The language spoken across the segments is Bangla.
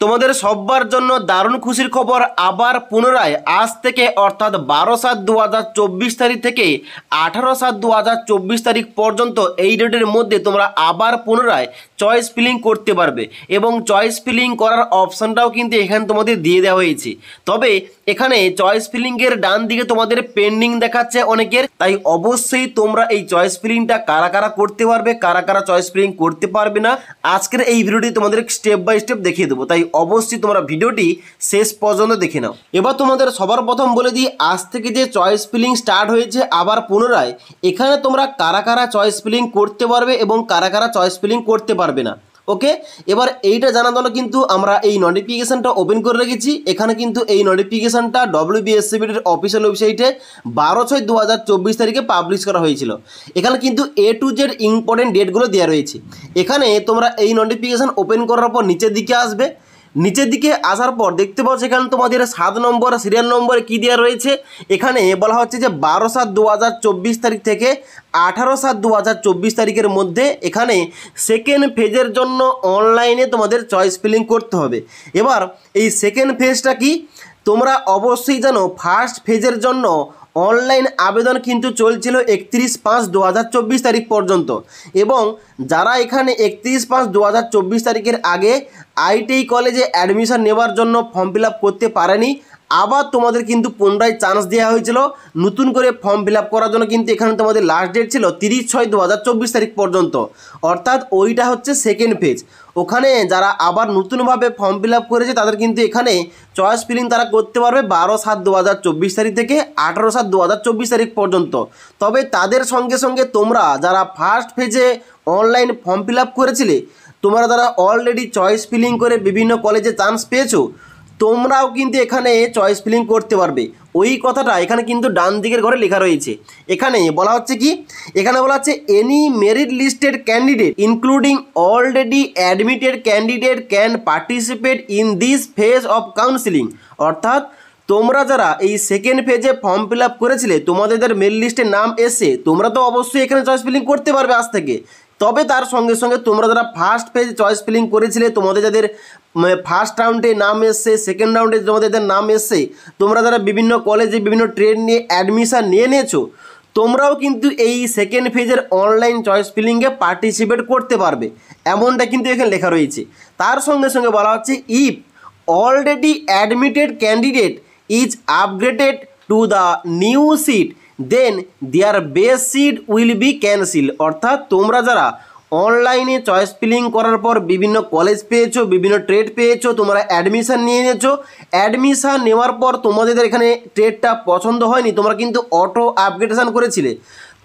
তোমাদের সবার জন্য দারুণ খুশির খবর। আবার পুনরায় আজ থেকে অর্থাৎ 12/7/2024 তারিখ থেকে 18/7/2024 তারিখ পর্যন্ত এই ডেটের মধ্যে তোমরা আবার পুনরায় চয়েস ফিলিং করতে পারবে এবং চয়েস ফিলিং করার অপশানটাও কিন্তু এখানে তোমাদের দিয়ে দেওয়া হয়েছে। তবে এখানে চয়েস ফিলিংয়ের ডান দিকে তোমাদের পেন্ডিং দেখাচ্ছে অনেকের, তাই অবশ্যই তোমরা এই চয়েস ফিলিংটা কারা কারা করতে পারবে, কারা কারা চয়েস ফিলিং করতে পারবে না, আজকের এই ভিডিওটি তোমাদের স্টেপ বাই স্টেপ দেখিয়ে দেবো। তাই অবশ্যই তোমরা ভিডিওটি শেষ পর্যন্ত দেখে নাও। এবার তোমাদের সবার প্রথম বলে দিই, আজ থেকে যে চয়েস ফিলিং স্টার্ট হয়েছে আবার পুনরায়, এখানে তোমরা কারা কারা চয়েস ফিলিং করতে পারবে এবং কারা কারা চয়েস ফিলিং করতে পারবে না। ওকে, এবার এইটা জানার জন্য কিন্তু আমরা এই নোটিফিকেশানটা ওপেন করে রেখেছি। এখানে কিন্তু এই নোটিফিকেশানটা WBSCBDর অফিসিয়াল ওয়েবসাইটে 12/6/2024 তারিখে পাবলিশ করা হয়েছিল। এখানে কিন্তু A to Z ইম্পর্টেন্ট ডেটগুলো দেওয়া রয়েছে। এখানে তোমরা এই নোটিফিকেশান ওপেন করার পর নিচের দিকে আসবে, নিচের দিকে আসার পর দেখতে পাচ্ছ এখানে তোমাদের 7 নম্বর সিরিয়াল নম্বরে কী দেওয়া রয়েছে। এখানে বলা হচ্ছে যে 12/7/2024 তারিখ থেকে 18/7/2024 তারিখের মধ্যে এখানে সেকেন্ড ফেজের জন্য অনলাইনে তোমাদের চয়েস ফিলিং করতে হবে। এবার এই সেকেন্ড ফেজটা কি তোমরা অবশ্যই জানো, ফার্স্ট ফেজের জন্য অনলাইন আবেদন কিন্তু চলছিল 31/5/2024 তারিখ পর্যন্ত, এবং যারা এখানে 31/5/2024 তারিখের আগে ITI কলেজে অ্যাডমিশন নেওয়ার জন্য ফর্ম ফিল আপ করতে পারেনি, আবার তোমাদের কিন্তু পুনরায় চান্স দেওয়া হয়েছিল নতুন করে ফর্ম ফিল আপ করার জন্য। কিন্তু এখানে তোমাদের লাস্ট ডেট ছিল 30/6/2024 তারিখ পর্যন্ত, অর্থাৎ ওইটা হচ্ছে সেকেন্ড ফেজ। ওখানে যারা আবার নতুনভাবে ফর্ম ফিল আপ করেছে তাদের কিন্তু এখানে চয়েস ফিলিং তারা করতে পারবে 12/7/2024 তারিখ থেকে 18/7/2024 তারিখ পর্যন্ত। তবে তাদের সঙ্গে সঙ্গে তোমরা যারা ফার্স্ট ফেজে অনলাইন ফর্ম ফিল আপ করেছিলে, তোমরা যারা অলরেডি চয়েস ফিলিং করে বিভিন্ন কলেজে চান্স পেয়েছো, তোমরাও কিন্তু এখানে চয়েস ফিলিং করতে পারবে। ওই কথাটা এখানে কিন্তু ডান দিকের ঘরে লেখা রয়েছে। এখানে বলা হচ্ছে কি, এখানে বলা হচ্ছে any merit listed candidate including already admitted candidate can participate in this phase of counselling. অর্থাৎ তোমরা যারা এই সেকেন্ড ফেজে ফর্ম ফিল আপ করেছিলে, তোমাদের মেরিট লিস্টের নাম এসে, তোমরা তো অবশ্যই এখানে চয়েস ফিলিং করতে পারবে আজ থেকে। তবে তার সঙ্গে সঙ্গে তোমরা যারা ফার্স্ট ফেজ চয়েস ফিলিং করেছিলে, তোমাদের যাদের ফার্স্ট রাউন্ডে নাম এসছে, সেকেন্ড রাউন্ডে তোমাদের নাম এসছে, তোমরা যারা বিভিন্ন কলেজে বিভিন্ন ট্রেড নিয়ে অ্যাডমিশান নিয়ে নিয়েছো, তোমরাও কিন্তু এই সেকেন্ড ফেজের অনলাইন চয়েস ফিলিংয়ে পার্টিসিপেট করতে পারবে, এমনটা কিন্তু এখানে লেখা রয়েছে। তার সঙ্গে সঙ্গে বলা হচ্ছে if already admitted candidate is upgraded to the new seat then their base seat will be cancel. অর্থাৎ তোমরা যারা অনলাইনে চয়েস ফিলিং করার পর বিভিন্ন কলেজ পেয়েছো, বিভিন্ন ট্রেড পেয়েছো, তোমরা অ্যাডমিশান নিয়ে নিয়েছো, অ্যাডমিশান নেওয়ার পর তোমাদের এখানে ট্রেডটা পছন্দ হয়নি, তোমরা কিন্তু অটো আপগ্রেডেশন করেছিলে,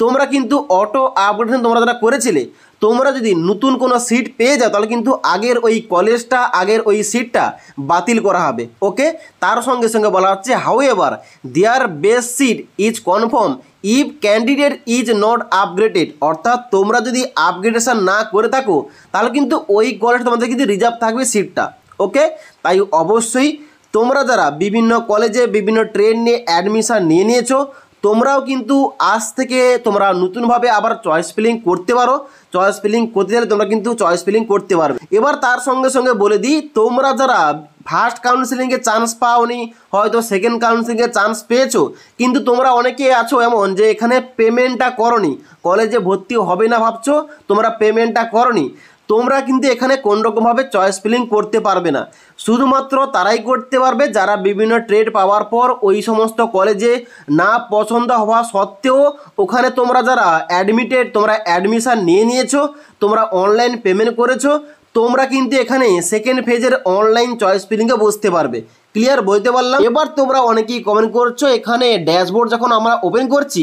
তোমরা কিন্তু অটো আপগ্রেডেশন তোমরা যারা করেছিলে, তোমরা যদি নতুন কোনো সিট পেয়ে যাও তাহলে কিন্তু আগের ওই কলেজটা, আগের ওই সিটটা বাতিল করা হবে। ওকে, তার সঙ্গে সঙ্গে বলা হচ্ছে however their base seat is confirm if candidate is not upgraded. অর্থাৎ তোমরা যদি আপগ্রেডেশন না করে থাকো তাহলে কিন্তু ওই কলেজ তোমাদের কিন্তু রিজার্ভ থাকবে সিটটা। ওকে, তাই অবশ্যই তোমরা যারা বিভিন্ন কলেজে বিভিন্ন ট্রেড নিয়ে অ্যাডমিশান নিয়ে নিয়েছো, তোমরাও কিন্তু আজ থেকে তোমরা নতুনভাবে আবার চয়েস ফিলিং করতে পারো। চয়েস ফিলিং করতে গেলে তোমরা কিন্তু চয়েস ফিলিং করতে পারবে। এবার তার সঙ্গে সঙ্গে বলে দিই, তোমরা যারা ফার্স্ট কাউন্সিলিংয়ে চান্স পাওনি, হয়তো সেকেন্ড কাউন্সিলিংয়ে চান্স পেয়েছো, কিন্তু তোমরা অনেকে আছো এমন যে এখানে পেমেন্টটা করনি, কলেজে ভর্তি হবে না ভাবছো, তোমরা পেমেন্টটা করনি, তোমরা কিন্তু এখানে কোনোরকমভাবে চয়েস ফিলিং করতে পারবে না। শুধুমাত্র তারাই করতে পারবে যারা বিভিন্ন ট্রেড পাওয়ার পর ওই সমস্ত কলেজে না পছন্দ হওয়া সত্ত্বেও ওখানে তোমরা যারা অ্যাডমিটেড, তোমরা অ্যাডমিশান নিয়ে নিয়েছো, তোমরা অনলাইন পেমেন্ট করেছো, তোমরা কিন্তু এখানে সেকেন্ড ফেজের অনলাইন চয়েস ফিলিংয়ে বসতে পারবে। ক্লিয়ার বলতে পারলাম? এবার তোমরা অনেকেই কমেন্ট করছো, এখানে ড্যাশবোর্ড যখন আমরা ওপেন করছি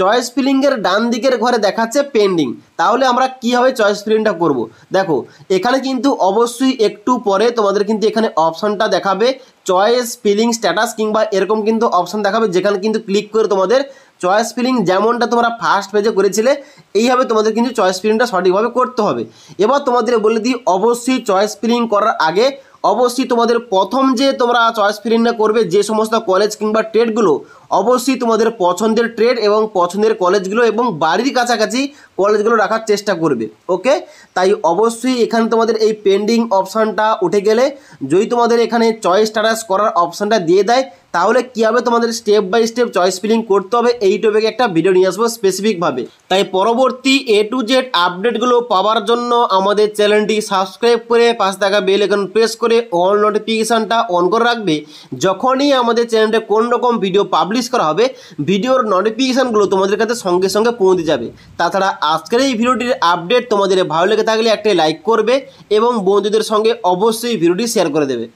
চয়েস ফিলিংয়ের ডান দিকের ঘরে দেখাচ্ছে পেন্ডিং, তাহলে আমরা কীভাবে চয়েস ফিলিংটা করব? দেখো এখানে কিন্তু অবশ্যই একটু পরে তোমাদের কিন্তু এখানে অপশানটা দেখাবে চয়েস ফিলিং স্ট্যাটাস, কিংবা এরকম কিন্তু অপশান দেখাবে, যেখানে কিন্তু ক্লিক করে তোমাদের চয়েস ফিলিং যেমনটা তোমরা ফার্স্ট পেজে করেছিলে এইভাবে তোমাদের কিন্তু চয়েস ফিলিংটা সঠিকভাবে করতে হবে। এবার তোমাদের বলে দিই, অবশ্যই চয়েস ফিলিং করার আগে অবশ্যই তোমাদের প্রথম যে তোমরা চয়েস ফিলিংটা করবে যে সমস্ত কলেজ কিংবা ট্রেডগুলো অবশ্যই তোমাদের পছন্দের ট্রেড এবং পছন্দের কলেজগুলো এবং বাড়ির কাছাকাছি কলেজগুলো রাখার চেষ্টা করবে। ওকে, তাই অবশ্যই এখানে তোমাদের এই পেন্ডিং অপশানটা উঠে গেলে যদি তোমাদের এখানে চয়েস স্ট্যাটাস করার অপশানটা দিয়ে দেয় তাহলে কী হবে, তোমাদের step by step choice filling করতে হবে। এই টপিকে একটা ভিডিও নিয়ে আসবো স্পেসিফিকভাবে। তাই পরবর্তী A to Z আপডেটগুলো পাওয়ার জন্য আমাদের চ্যানেলটি সাবস্ক্রাইব করে পাশে থাকা বেল আইকন প্রেস করে অল নোটিফিকেশানটা অন করে রাখবে। যখনই আমাদের চ্যানেলে কোন রকম ভিডিও পাবলিশ করা হবে ভিডিওর নোটিফিকেশানগুলো তোমাদের কাছে সঙ্গে সঙ্গে পৌঁছে যাবে। তাছাড়া আজকের এই ভিডিওটির আপডেট তোমাদের ভালো লেগে থাকলে একটা লাইক করবে এবং বন্ধুদের সঙ্গে অবশ্যই ভিডিওটি শেয়ার করে দেবে।